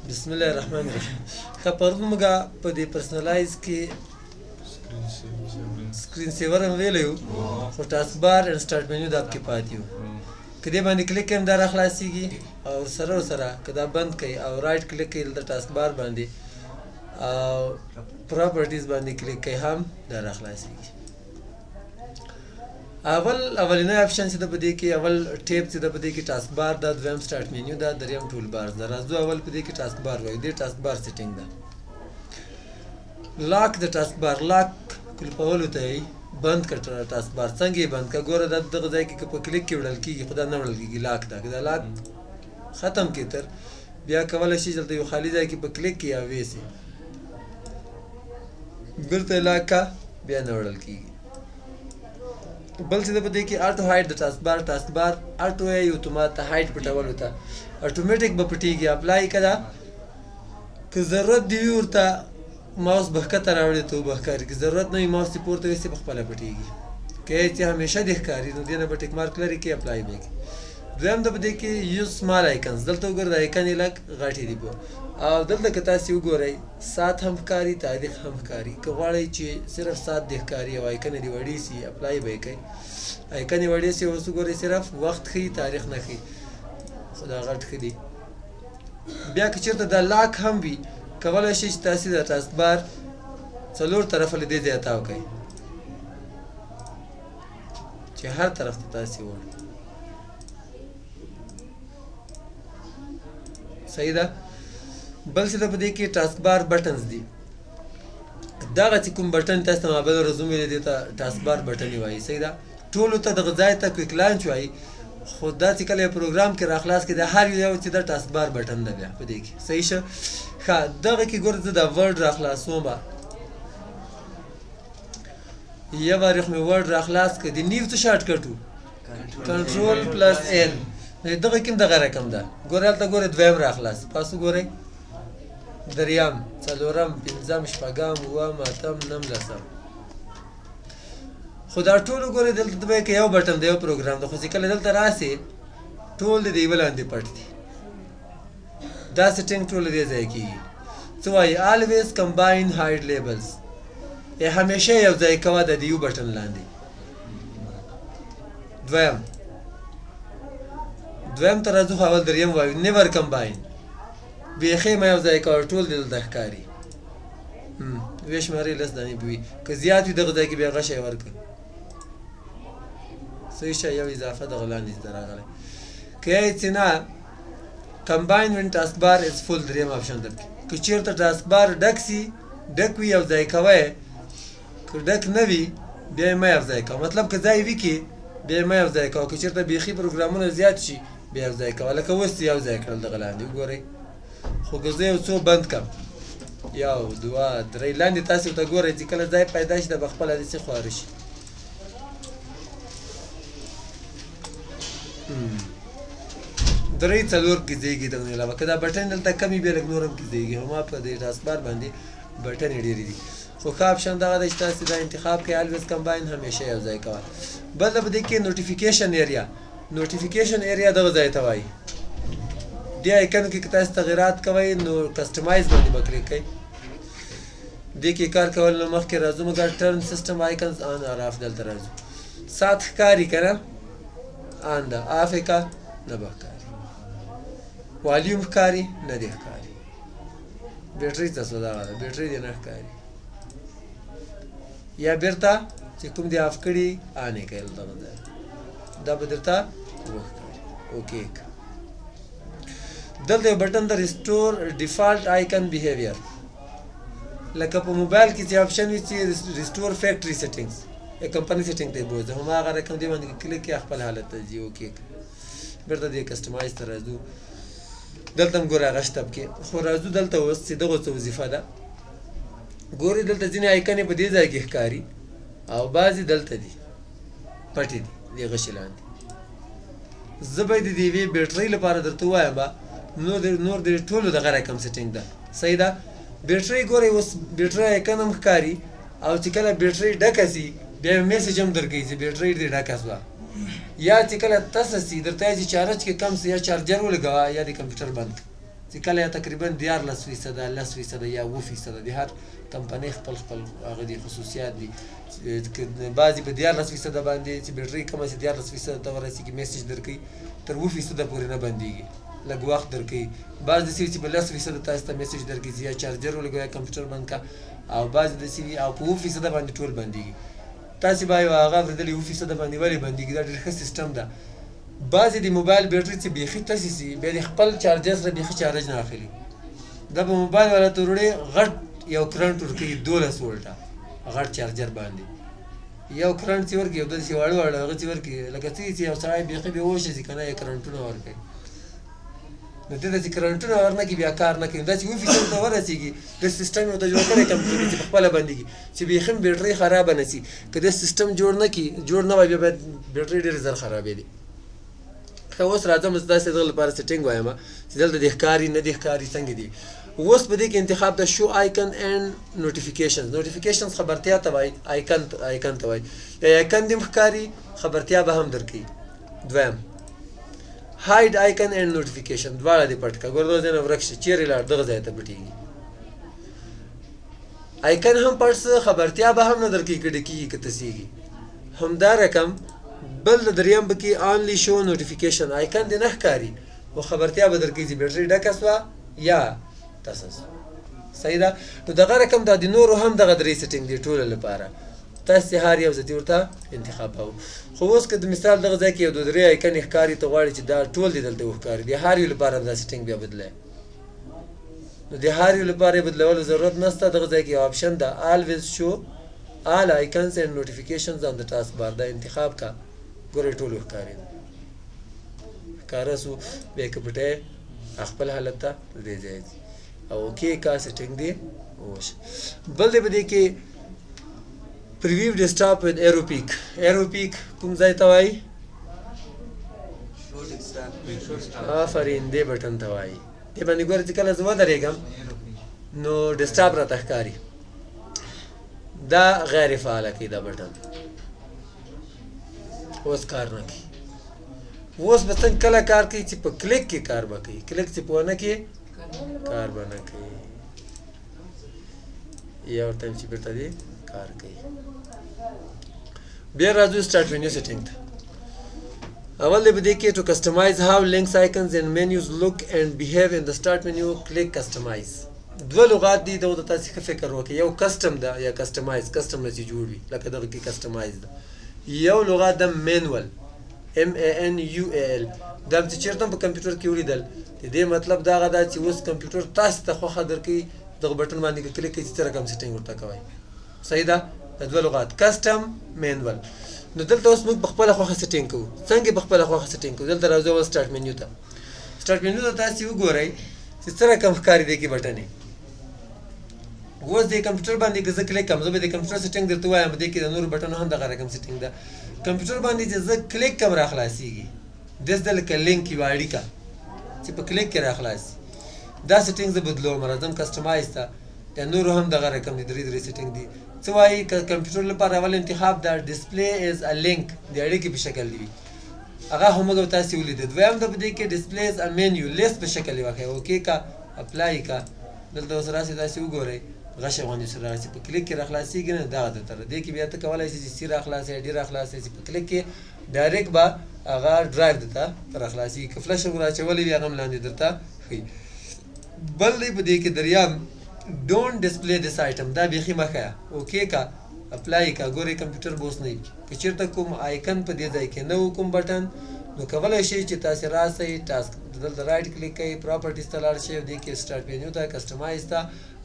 بسم الله الرحمن الرحیم. ښه پرون موږ په دې پرسنلایز کې سکرین سیور هم ویلی وو، خو ټاسک بار اینډ سټارټ منیو دا پکې پاتې وو. که دې باندې کلیک کړئ دا راخلاصېږي، او سره که دا بند کړئ او رایټ کلیک کړئ دلته ټاسک بار باندې او پراپرټیز باندې کلیک کړئ هم دا راخلاصېږي. اولنی اپشن چې ده په دې کې اول ټیب چې ده په دې کې ټاسک بار ده، دویم سټارټ مینیو ده، دریم ټول بار ده. راځو اول په دې کې ټاسک بار وایو. دې ټاسک بار سیټینګ ده. لاک د ټاسک بار لاک کلپولو ته یې بند کړه ټاسک بار. څنګه یې بند کړه؟ ګوره دا دغه ځای کې که په کلیک کې وړل کېږي، خو دا نه وړل کېږي. لاک ده. که دا لاک ختم کړي تر بیا کولی شي دلته یو خالي ځای کې په کلیک کې یا ویسې بېرته یې لاک کړه، بیا نه وړل کېږي. بل چې ده په دې کې آټو هایډ د ټاسک بار آټو یې اتومات ته هایډ پټولو ته اټومیټیک به پټېږي. اپلای که ده که ضرورت دې وي ورته ماوس به ښکته راوړې ته وبه ښکاري، که ضرورت نه وي ماوس دې پورته ویسې په خپله پټېږي. که یې چې همیشه دې ښکاري نو دې نه به ټیک مارک لري کې اپلای به یې کړي. دویم ده په دې کې یوز سمال آیکنز. دلته وګوره د آیکن یې لږ غټې دي او دلته که تاسې وګورئ ساعت هم ښکاري، تاریخ هم ښکاري. که غواړئ چې صرف ساعت دې ښکاري او آیکن دې وړې سي اپلای به یې کوئ. آیکن یې وړې سي، اوس وګورئ صرف وخت ښیي، تاریخ نه ښیي، خو دا غټ ښه دي. بیا که چېرته دا لاک هم وي کولی شئ چې تاسې د ټاسک بار څلور طرفه له دې ځایه تاو کړئ چې هر طرف ته تاسې وړئ. صحیح ده. بل چې ده په دې کې ټاسک بار بټنز دي. دغه چې کوم بټن تاسو ته مابل رزوم ویلی دې ته ټاسک بار بټن یې وایي. صحیح ده. ټولو ته دغه ځای ته کویک لانچ وایي، خو دا چې کله یې پروګرام کې راخلاص کړي د هر یو چې د ټاسک بار بټن ده بیا په دې کې. صحیح شه. ښه دغه کې ګوره زه دا ورډ راخلاصوم، یو وارې خو مې ورډ راخلاص کړه. د نیو څه شارټکټ و؟ کنټرول پلس ان. دغه کې هم دغه رقم ده. ګوره هلته ګوره دویم راخلاص، پاس وګورئ دریم، څلورم، پنځم، شپږم، اووم، اتم، نهم، لسم. خو دا ټول وګورئ دلته ته به یې که یو بټن د یو پروګرام ده، خو چې کله دلته راسې ټول د یوه لاندې پټ دي. دا سیټینګ ټول د دې ځای کېږي. څه وایي؟ الویز کمباین هایډ لیبلز. همیشه یو ځای کوه د یو بټن لاندې. دویم ته راځو، خو اول دریم وایو نیور کمباین. بیخي مه یو ځای کوه، ټول دې دلته ښکاري. ویې شمارې لس دانې به وي، که زیات وي دغه ځای کې بیا غشی ورکړه. صحیح شه. یو اضافه دغه لاندې ته راغلی. که یې چې نه کمباین وین ټاسک بار از فول، دریم آپشن ده. که چېرته ټاسک بار ډک سي، ډک وي یو ځای کوه یې، که ډک نه وي بیا یې مه یو ځای کوه. مطلب که ځای وي کې بیا یې مه یو ځای کوه. که چېرته بیخي پروګرامونه زیات شي بیا یو ځای کوه. لکه اوس یو ځای کړل دغه لاندې وګورئ. خو که زه یو څو بند کړم، یو، دوه، درې، لاندې تاسې ورته ګورئ چې کله ځای پیدا شي د به خپله داسې خواره شي. درې څلور ګیزېږي دغه نه علاوه. که دا بټن دلته کم وي بیا لږ نور هم ګیزېږي. خو ما په دې ټاسک بار باندې بټنې ډېرې دي. خو ښه آپشن دغه دی چې تاسې دا انتخاب کړئ الویز کمباین، همیشه یو ځای کوه. بل په دې کې نوټیفیکیشن ایریا. نوټیفیکیشن ایریا دغه ځای ته وایي. دې آیکن کې که تاسې تغیرات کوئ نو کسټمایز باندې به کلیک کوئ. دې کې کار کول نو مخکې راځو موږ ټرن سیسټم آیکنز آن اور آف. دلته راځو. ساعت ښکاري که نه؟ آن ده. آف یې که نه به ښکاري. والیوم ښکاري؟ نه دې ښکاري. بیټرۍ ته سو دغه ده، بیټرۍ دې نه ښکاري. یا بیرته چې کوم دې آف کړي آن یې کړئ دغه ځای، دا به درته وښکاري. اوکې که دلته یو بټن ده ریسټور ډیفالټ آیکن بیهیویر. لکه په موبایل کې چې آپشن وي چې ریسټور فیکټري سیټینګز یا کمپنۍ سیټینګ ته یې بوځي، هماغه رقم دې باندې کلیک کړئ خپل حالت ته ځي. اوکې بیرته دې کسټمایز ته راځو. دلته هم ګورئ هغه شته پکې. خو راځو دلته اوس چې دغه څه وظیفه ده. ګورئ دلته ځینې آیکن یې په دې ځای کې ښکاري او بعضې دلته دي پټې دي دې غشي لاندې. زه به د دې یوې بیټرۍ لپاره درته ووایم نور د ټولو دغه رقم سیټینګ ده. صحیح ده. بیټرۍ ګورئ اوس بیټرۍ آیکن هم ښکاري او چې کله بیټرۍ ډکه سي بیا یې میسج هم درکوي چې بیټرۍ دې ډکه سوه. یا چې کله تاسو سي درته چې چارج کې کم سي یا چارجر ولګوه یا د کمپیوټر بند چې کله تقریبا 14% 10% یا 9% د هر کمپنۍ خپل هغه دي خصوصیات دي بعضې په 14% باندې چې بیټرۍ کمه شي 14% ته ورسېږي میسج درکوي تر 9% پورې نه بندېږي لږ وخت درکوي بعض داسې وي چې په 10% تاسو ته میسج درکوي چې یا چارجر ولګوه یا کمپیوټر بند کا او بعضې داسې وي او په 9% باندې ټول بندېږي تاسې به یو هغه اورېدلي 9% باندې ولې بندېږي دا ډېر ښه سیسټم ده بعضې د موبایل بیټرۍ چې بیخي تاسې سي بیا د خپل چارجر سره بیخي چارج نه اخلي دا په موبایل والا ته وروړې غټ یو کرنټ ورکوي 12 وولټه غټ چارجر باندې یو کرنټ چې ورکوي یو داسې واړه واړه هغه چې ورکوي لکه څه چې یو سړی بیخي بېهوشه شي که نه یې کرنټونه ورکوي نو دې ته چې کرنټونه ورنکړي بیا کار نه کوي دا چې 9% ته ورسېږي دا سیسټم یې ورته جوړ کړی کمپیوټر چې په خپله بندېږي چې بیخي هم بیټرۍ خرابه نه شي که دا سیسټم جوړ نه وای بیا باید بیټرۍ ډېرې زر خرابېدې ښه اوس راځم زه داسې دغه لپاره سیټینګ وایم چې دلته د ښکاري نه د ښکاري څنګه دي اوس په دې کې انتخاب د شو آیکن اینډ نوټیفیکیشنز خبرتیا ته وایي آیکن ته وایي یا آیکن دې هم ښکاري خبرتیا به هم درکوي دویم هاید آیکن اینډ نوټیفیکیشن دواړه دې پټ کړه ګوره دغه ځای نه ورک شه چیرې لاړ دغه ځای ته پټېږي آیکن هم پټ څه خبرتیا به هم نه درکوي که ډکېږي که تسېږي همدا رقم بل د دریم به کې آنلی شو نوټیفیکیشن آیکن دې نه ښکاري خو خبرتیا به درکوي چې بیټرۍ ډکه شوه یا تاسو صحیح ده نو دغه رقم دا د نورو هم دغه درې سیټینګ دي ټولو لپاره تاسې هر یو ځای ورته انتخابوو خو اوس که د مثال دغه ځای کې یو 2 3 آیکن ښکاري ته غواړي چې دا ټول دې دلته وښکاري د هر یو لپاره دا سیټینګ بیا بدلوي نو د هر یو لپاره یې بدلولو ضرورت نشته دغه ځای کې یو آپشن ده always show all icons and notifications on the taskbar دا انتخاب کا ګورئ ټولو ښکاري ښکاره سو بیا که پټی خپل حالت ته دې ځای ځي او اوکې کا سیټینګ دی وشه بل دی په دې کې پریویو ډیسکټاپ ود ایرو پیک کوم ځای ته وایي آفرین دې بټن ته وایي دې باندې ګوره چې کله زه ودرېږم نو ډیسکټاپ راته ښکاري دا غیر فعاله کوي دا بټن اوس کار نه کوي اوس به څنګه کله کار کوي چې په کلیک کې کار به کوي کلیک چې په ونه کې کار به نه کوي یا ورته چې بیرته دې کار کوي بیا راځو سټارټ منیو سیټینګ ته اول دی په دې کې ټو کسټمایز هاو لینکس آیکنز اینډ منیوز لوک اینډ بیهیو ان د سټارټ منیو کلیک کسټمایز دوه لغات دي دغه ته تاسې ښه فکر وکړئ یو کسټم ده یا کسټمایز کسټم نه چې جوړ وي لکه دغه کې کسټمایز ده یو لغات ده مینول MANUAL دا چې چېرته هم په کمپیوټر کې ولیدل د دې مطلب دا هغه ده چې اوس کمپیوټر تاسو ته خوښه درکوي دغه بټن باندې که کلیک کوئ چې څه رقم سیټینګ ورته کوئ صحیح ده دا دوه لغات کسټم مینول نو دلته اوس موږ په خپله خوښه سیټینګ کوو څنګه په خپله خوښه سیټینګ کوو دلته راځو اوس سټارټ منیو ته سټارټ منیو ته تاسې وګورئ چې څه رقم ښکاري دی کې بټنې اوس د کمپیوټر باندې که زه کلیک کوم زه به د کمپیوټر سیټینګ درته وایم دې کې د نورو بټنو هم دغه رقم سیټینګ ده کمپیوټر باندې چې زه کلیک کوم راخلاصېږي داسې ده لکه لینک یوه اړیکه چې په کلیک کې راخلاصي دا سیټینګ زه بدلوم راځم کسټمایز ته د نورو هم دغه رقم دي درې سیټینګ دي څه وایي کمپیوټر لپاره اول انتخاب دا ډسپلی از ا لینک د اړیکې په شکل دی هغه هم موږ تاسې ولیدل دویم د په دې کې ډسپلی از ا منیو لیست په شکل یې واخلئ اوکې کا اپلای کا دلته اوس راسئ تاسې وګورئ غش غوندې سره چې په کلیک کې راخلاصېږي نه دغه درته دې کې بیا ته کولی شې چې سی راخلاصې ډي راخلاصې چې په کلیک کې ډایرکټ به هغه ډرایو درته راخلاصېږي که فلش هم راچولی وي هغه هم لاندې درته ښي بل دی په دې کې دریم ډونټ ډسپلی دس آیټم دا بیخي مه ښیه اوکې کا اپلای کا ګورئ کمپیوټر به اوس نه وي که چېرته کوم آیکن په دې ځای کې نه و کوم بټن نو کولی شئ چې تاسې راسئ ټاسک دلته رایټ کلیک کوئ پراپرټیز ته لاړ شئ دې کې سټارټ منیو ته کسټمایز ته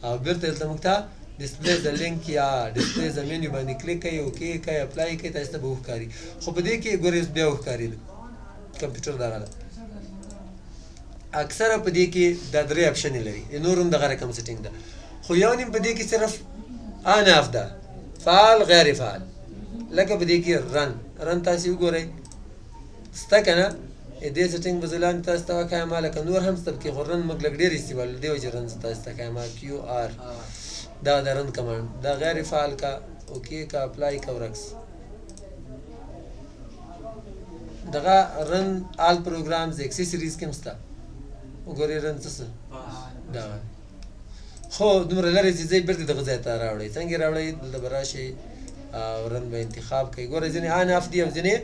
او بیرته دلته موږ ته ډسپلی د لینک یا ډسپلی د منیو باندې کلیک کوئ اوکې کوئ اپلای کوئ تاسې ته به وښکاري خو په دې کې ګورئ اوس بیا وښکارېده کمپیوټر دغه ده اکثره په دې کې دا درې اپشنې لري د نور هم دغه رقم سیټینګ ده خو یو نیم په دې کې صرف آن آف ده فعال غیر فعال لکه په دې کې رن تاسې وګورئ شته که نه دې سیټینګ به زه لاندې تاسو ته وښایم لکه نور هم شته پکې خو رن موږ لږ ډېر استعمالو دې وجې رن زه تاسو ته ښایم QR دا د رن کمانډ دا غیر فعال کا اوکې کا اپلای کا ورکس دغه رن آل پروګرامز اکسیسریز کې هم شته وګورئ رن څه دغه خو دومره لرې چې ځای بیرته دغه ځای ته راوړئ څنګه یې راوړئ دلته به راشئ او رن به انتخاب کوئ ګوره ځینې آن آف دي او ځینې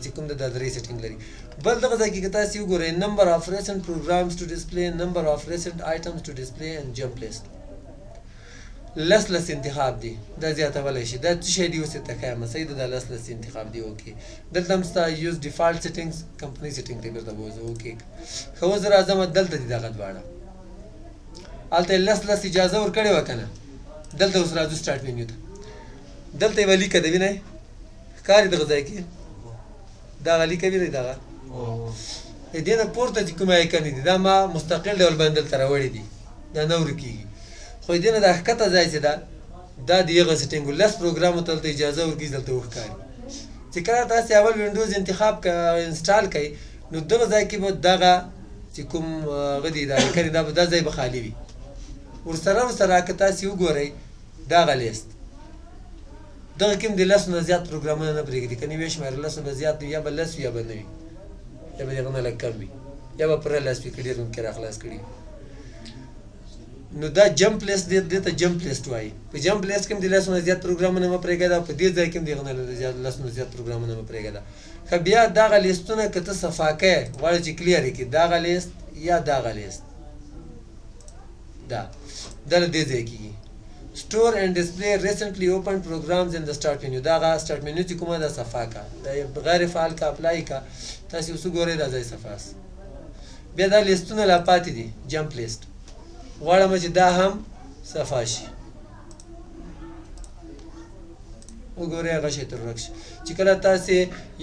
چې کوم د دا درې سیټینګ لري بل دغه ځای کې که تاسې وګورئ نمبر آف ریسنټ پروګرامز ټو ډسپلی نمبر آف ریسنټ آیټمز ټو ډسپلی اینډ جمپ لیست لس انتخاب دی دا زیاتولی شي دا څه شی دی اوس یې ته ښیم صحیح ده دا لس انتخاب دی اوکې دلته هم ستا یوز ډیفالټ سیټینګز کمپنۍ سیټینګ ته بیرته بوځه اوکې ښه اوس زه راځم دلته دي دغه دواړه هلته یې لس اجازه ورکړې وه که نه دلته اوس راځو سټارټ مینیو ته دلته یې به لیکه ده وینئ ښکاري دغه ځای کې دغه لیکه وینئ دغه د دې نه پورته چې کوم آیکنې دي دا ما مستقل ډول باندې دلته راوړي دي دا نه ورکېږي خو دې نه دا ښکته ځای چې ده دا د هغه سیټینګو لس پروګرامو ته دلته اجازه ورکړي دلته وښکاري چې کله تاسې اول وینډوز انتخاب انسټال کوئ نو دغه ځای کې به دغه چې کوم هغه دي دا آیکنې دا ځای به خالي وي ورسره که تاسې وګورئ دغه لیست دغه کې هم د لسو نه زیات پروګرامونه نه پرېږدي که نه ویې شمېره لسو نه زیات وي یا به لس وي یا به نه وي یا به د هغه نه لږ کم وي یا به پوره لس وي که ډېر ممکن راخلاص کړي نو دا جمپ لیست دې ته جمپ لیست وایي په جمپ لیست کې هم د لسو نه زیات پروګرامونه مه پرېږده او په دې ځای کې هم د هغه نه لسو نه زیات پروګرامونه مه پرېږده ښه بیا دغه لیستونه که ته صفا کوې غواړې چې کلیر یې کړي دغه لیست یا دغه لیست دا له دې ځای کېږي store and display recently opened programs in the start menu دغه start menu چې کومه ده صفا کا دا غیر فعال کا اپلای کا تاسې اوس وګورئ دا ځای صفا است بیا دا لیستونه لا پاتې دي جمپ لیست غواړم چې دا هم صفا شي وګورئ هغه شی تر ورک شي چې کله تاسې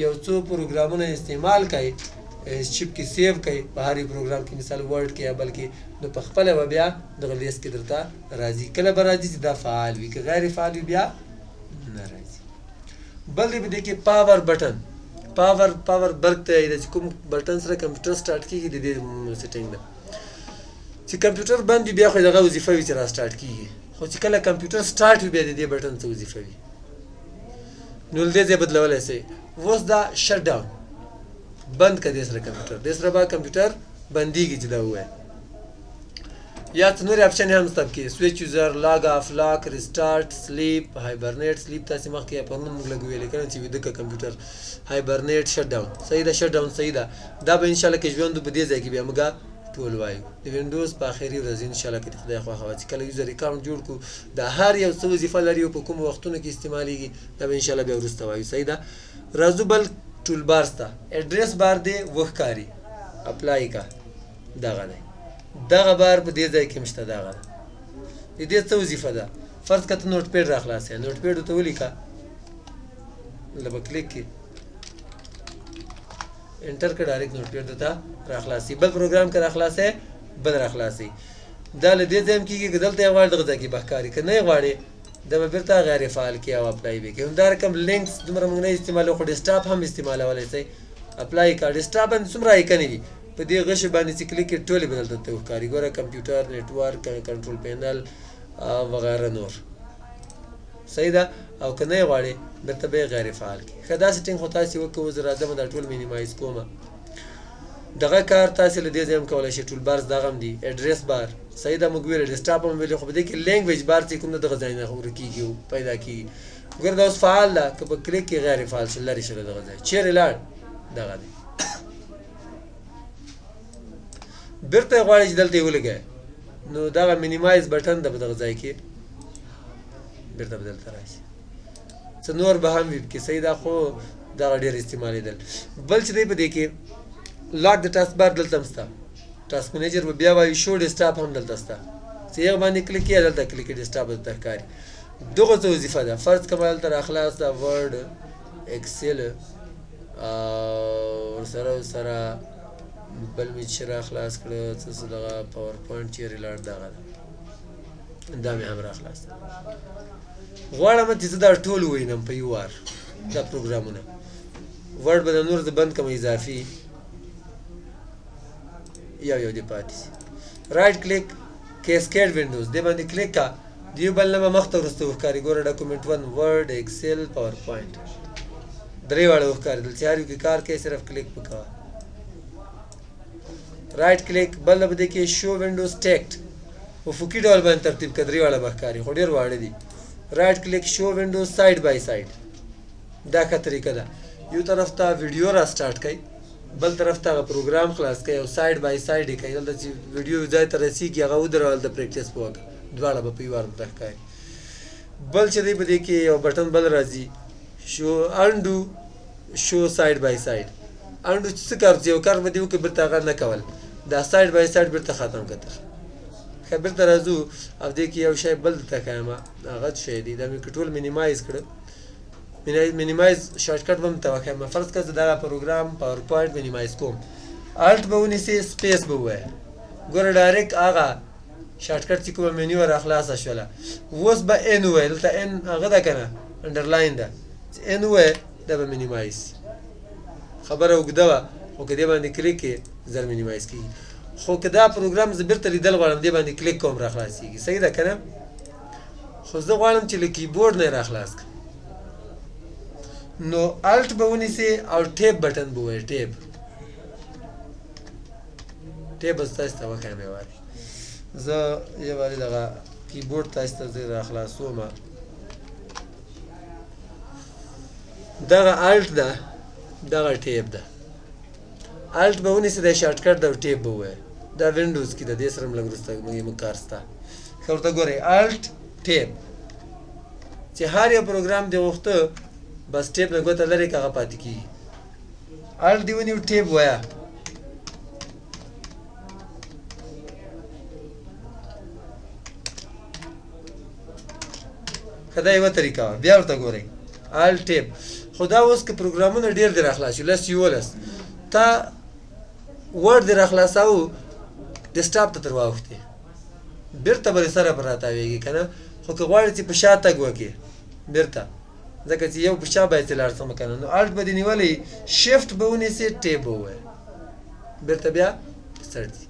یو څو پروګرامونه استعمال کوئ چپ کې سیو کوي په هر پروګرام کې مثال ورډ کې یا بلکې نو په خپله به بیا دغه لیست کې درته راځي کله به راځي چې دا فعال وي که غیر فعال وي بیا نه راځي بل دی په دې کې پاور بټن پاور برق ته دی چې کوم بټن سره کمپیوټر سټارټ کېږي د دې سیټینګ ده چې کمپیوټر بند وي بیا خو دغه وظیفه وي چې را سټارټ کېږي خو چې کله کمپیوټر سټارټ وي بیا د دې بټن څه وظیفه وي نو له دې ځای بدلولی شئ اوس دا شټ ډاون بند که دې سره کمپیوټر دې سره به کمپیوټر بندېږي چې دا ووایه یا څه نورې اپشن هم شته پکې سویچ یوزر لاګ آف لاک ریسټارټ سلیپ هایبرنیټ سلیپ تاسې مخکې یا پرون موږ لږ ویلې که نه چې ویده که کمپیوټر هایبرنیټ شټ ډاون صحیح ده شټ ډاون صحیح ده دا به انشاءالله که ژوند په دې ځای کې بیا موږ ټول وایو د وینډوز په اخري ورځ انشاءالله که د خدای خوښه وه چې کله یوزر اکاونټ جوړ کړو دا هر یو څه وظیفه لري او په کومو وختونو کې استعمالیږي دا به انشاءالله بیا وروسته وایو صحیح ده راځو بل ټول بار سته اډرس بار دی وښکاري اپلای کا دغه دی دغه بار په دې ځای کې هم شته دغه ده د دې څه وظیفه ده فرض که ته نوټ پیډ راخلاصې نوټ پیډ ورته ولیکه دلته به کلیک کړي انټر که ډایرکټ نوټ پیډ درته راخلاصي بل پروګرام که راخلاصې بل راخلاصي دا له دې ځای هم کېږي که دلته یې غواړې دغه ځای کې به ښکاري که نه یې غواړې دا به بیرته غیر فعال کړي او اپلای به کړي همدا رقم لینکس دومره موږ نه استعمالوو خو ډیسکټاپ هم استعمالولی شئ اپلای کا ډیسکټاپ باندې څومره آیکنې وي په دې غشي باندې چې کلیک کړي ټولې به دلته ته وښکاري ګوره کمپیوټر نیټورک کنټرول پینل وغیره نور صحیح ده او که نه یې غواړې بیرته به یې غیر فعال کړي ښه دا سیټینګ خو تاسې وکړو زه راځم دا ټول مینیمایز کومه دغه کار تاسې له دې ځای هم کولی شئ ټول بارز دغه هم دي اډرس بار صحیح ده موږ ویلې ډیسکټاپ هم ویلې خو په دې کې لینګویج بار چې کوم ده دغه ځای نه ورکېږي او پیدا کېږي ګوره دا اوس فعال ده که په کلیک کې غیر فعال شي لرې شي له دغه ځای چیرې لاړ دغه دی بیرته یې غواړئ چې دلته یې ولګوئ نو دغه مینیمایز بټن ده په دغه ځای کې بیرته به دلته راشي څه نور به هم وي پکې صحیح ده خو دغه ډېر استعمالېدل بل چې دی په دې کې لاک د ټاسک بار دلته هم شته ټاسک منیجر به بیا وایي شو ډیسکټاپ هم دلته شته چې هغه باندې کلیک کړي دلته کلیک کړي ډیسکټاپ درته ښکاري دغه څه وظیفه ده فرض کړه دلته راخلاص ده ورډ اکسل ورسره بل مې چې راخلاص کړه څه دغه پاور پوینټ چیرې لاړ دغه ده دا مې هم راخلاص ده غواړم چې زه دا ټول ووینم په یو وار دا پروګرامونه ورډ به د نور زه بند کړم اضافي یو دې پاتې شي رایټ کلیک کیسکیډ وینډوز دې باندې کلیک کا د یو بل نه به مخته وروسته وښکاري ګوره ډاکومنټ 1 ورډ ایکسل پاور پوینټ درې واړه وښکارېدل چې هر یو کې کار کوي صرف کلیک وکړه رائټ کلیک. بل به دې کې شو وینډوز ټیکټ افقي ډول باندې ترتیب کړه، درې واړه به ښکاري خو ډېر واړه دي. رائټ کلیک شو وینډوز ساید بای ساید، دا ښه طریقه ده. یو طرف ته ویډیو را سټارټ کړئ، بل طرف ته هغه پروګرام خلاص کړئ او ساید بای ساید یې کړئ. دلته چې ویډیو یو ځای ته رسېږي هغه ودرول د پریکټس په وکړه، دواړه به په یو وار ورته ښکاري. بل چې دی په دې کې یو بټن بل راځي شو انډو شو ساید بای ساید. انډو څه کار چې یو کار به دې وکړي بېرته هغه نه کول، دا ساید بای ساید بېرته ختم کړه. ښه بېرته راځو او دې کې یو شی بل درته ښیم، هغه څه شی دی دا مې ټول مینیمایز کړه. مینیمایز شارټکټ به م ته وښیم. فرض کړه زه دغه پروګرام پاور پوینټ مینیمایز کوم، الټ به ونیسئ سپیس به ووایه. ګوره ډایرکټ هغه شارټکټ چې کومه منیو را خلاصه شوله. اوس به ان ووایه، دلته ان هغه ده که نه انډرلاین ده، چې ان ووایه دا به مینیمایز شي. خبره اوږده وه خو که دې باندې کلیک کړې زر مینیمایز کېږي. خو که دا پروګرام زه بېرته لیدل غواړم دې باندې کلیک کوم را خلاصېږي. صحیح ده که نه؟ خو زه غواړم چې له کیبورډ نه یې را خلاص کړم، نو الټ به ونیسئ او ټیپ بټن به ووایئ. ټیپ به تاسو ته وښیم یو وارې. زه یو وارې دغه کیبورډ تاسو ته زه را خلاصوم. دغه الټ ده، دغه ټیپ ده. الټ به ونیسئ دا شارټکټ ده او ټیپ به ووایئ. دا وینډوز کې ده، دې سره هم لږ وروسته موږ کار شته. ښه ورته ګورئ الټ ټیپ، چې هر یو پروګرام دې غوښته بس ټیپ نه ګوته لرې که هغه پاتې کېږي. الټ دې ونیو ټیپ وایه. ښه دا یوه طریقه وه. بیا ورته ګورئ الټ ټیپ. خو دا اوس که پروګرامونه ډېر دې را خلاص شي، 10-11 تا ورډ دې را خلاصاوه ډیسکټاپ ته تر واوښتې بېرته به دې سره پر راتاویږي که نه. خو که غواړې چې په شا تګ وکړې بېرته، ځکه چې یو په شا باید چې لاړ شم که نه، نو الټ به دې نیولی شفټ به ونیسې ټیپ به ووایې، بېرته بیا سټ ځي.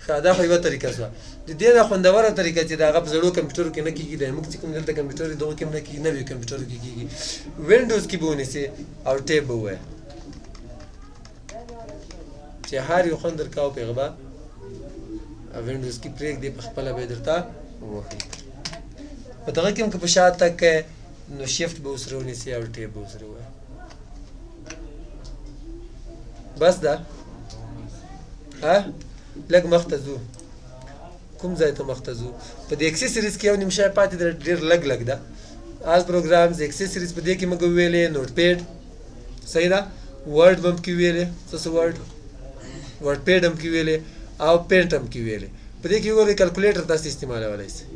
ښه دا خو یوه طریقه شوه. د دې نه خوندوره طریقه چې د هغه په زړو کمپیوټرو کې نه کېږي، د موږ چې کوم دلته کمپیوټر دي دغو کې هم نه کېږي، نویو کمپیوټرو کې کېږي. وینډوز کې به ونیسئ او ټیپ به ووایه، چې هر یو خوند درکاو په هغه به وینډوز کې پرېږدي، په خپله به یې درته ووهي. په دغه کې هم که په شا تګ کوې نو شفټ به ورسره ونیسئ او ټیپ به ورسره ووایه. بس ده. لږ مخته ځو. کوم ځای ته مخته ځو؟ په دې اکسیسریز کې یو نیم شی پاتې ده، ډېر لږ ده. آل پروګرامز اکسیسریز په دې کې موږ وویلې نوټ پیډ، صحیح ده. ورډ به هم کې ویلې، څه ورډ پیډ هم کې ویلې او پینټ هم کې ویلې. په دې کې وګورئ کلکولیټر تاسو استعمالولی شئ.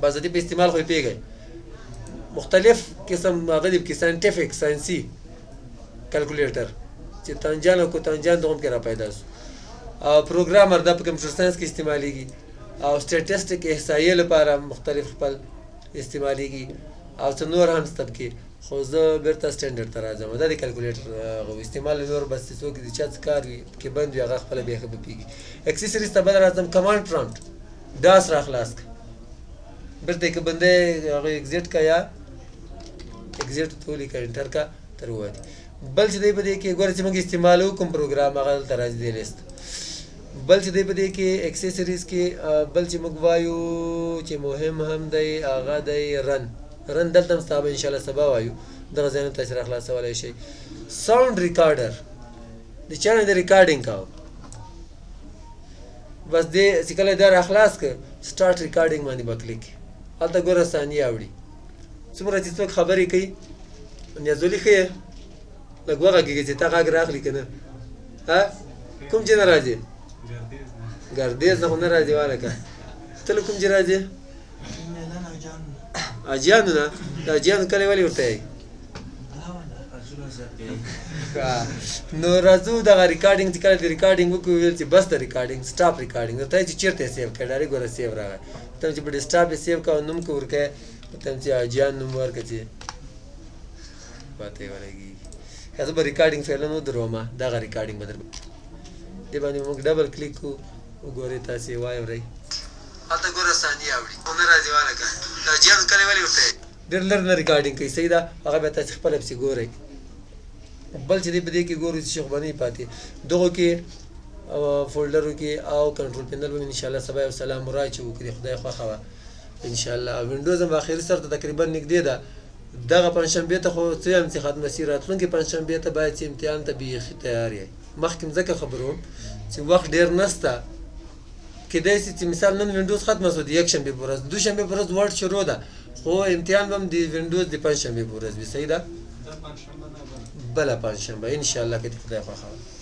بس د دې په استعمال خو یې پوهېږئ، مختلف قسم هغه دي پکې ساینټیفک ساینسي کلکولیټر چې تانجان او کوتانجان دغه هم کې را پیدا شو. او پروګرامر دا په کمپیوټر ساینس کې استعمالیږي او سټیټسټیک احصایې لپاره مختلف خپل استعمالیږي او څه نور هم شته پکې. خو زه بېرته سټینډرډ ته راځم. دا د کلکولیټر استعمال نور بس چې څوک د چا څه کار وي پکې بند وي هغه خپله بیا ښه به پوهېږي. اکسیسریز ته بل راځم. کمانډ پرامپټ ډاس را خلاص کړه، بېرته یې که بندی هغه اکزیټ که یا اکزیټ ته ولیکه انټر که تر ووتې. بل چې دی په دې کې ګوره چې موږ استعمالوو کوم پروګرام هغه دلته راځي دې لیست. بل چې دی په دې کې اکسیسریز کې بل چې موږ وایو چې مهم هم دی هغه دی رن دلته هم ستا به انشاءالله سبا وایو، دغه ځایونه تاسې را خلاصولی شئ. ساوند ریکارډر د چا نه د ریکارډینګ کوو، بس دې چې کله دا را خلاص کړه سټارټ ریکارډینګ باندې به کلیک کړي. هلته ګوره ثانیې اوړي څومره چې څوک خبرې کوي. نیازولي ښه یې لږ وغږېږه چې تا غږ راخلي که نه. کوم چې نه راځې؟ ګردیز نه خو نه راځې والکه. ته له کوم چې راځې؟ اجیانو نه. د اجیانو کلی ولې ورته یې؟ نو راځو دغه ریکارډینګ چې کله د ریکارډینګ وکړو ویل چې بس د ریکارډینګ سټاپ ریکارډینګ درته وایي چې چېرته یې سیو کړه. ډایرکټ ګوره سیو راغی. ته چې په ډیسکټاپ یې سیو کړه او نوم که ورکوې ته چې اجیان نوم ورکړه چې پاته یې ولګېږي. که زه به ریکارډینګ فعلا ودرومه دغه ریکارډینګ به در دې باندې موږ ډبل کلیک کړو وګورئ تاسې واورئ. هلته ګوره ثانیې اوړي خو نه راځي والکه. د اجیانو کلی ولې ورته یې؟ ډېر لږ نه ریکارډینګ کوي. صحیح ده. هغه بیا تاسې خپله پسې ګورئ. بل چې دی په دې کې ګورو چې خو به نه پاتې دغو کې فولډرو کې او کنټرول پینل به ان شاء الله سبا یو سلام راچو وکړي خدای خوښه وه ان شاء الله وینډوز هم اخري سر ته تقریبا نږدې ده دغه پنجشنبې ته خو څه یم چې ختمه سي راتلونکي پنجشنبې ته باید چې امتحان ته بیخي تیار یې مخکې م ځکه خبروم چې وخت ډېر نسته کیدای شي چې مثال نن وینډوز ختمه شو د یکشنبې په ورځ دوشنبې په ورځ ورډ شروع ده خو امتحان به هم د وینډوز د پنجشنبې په ورځ وي صحیح ده بله پنجشنبه ان شاء الله که د خدای خوښه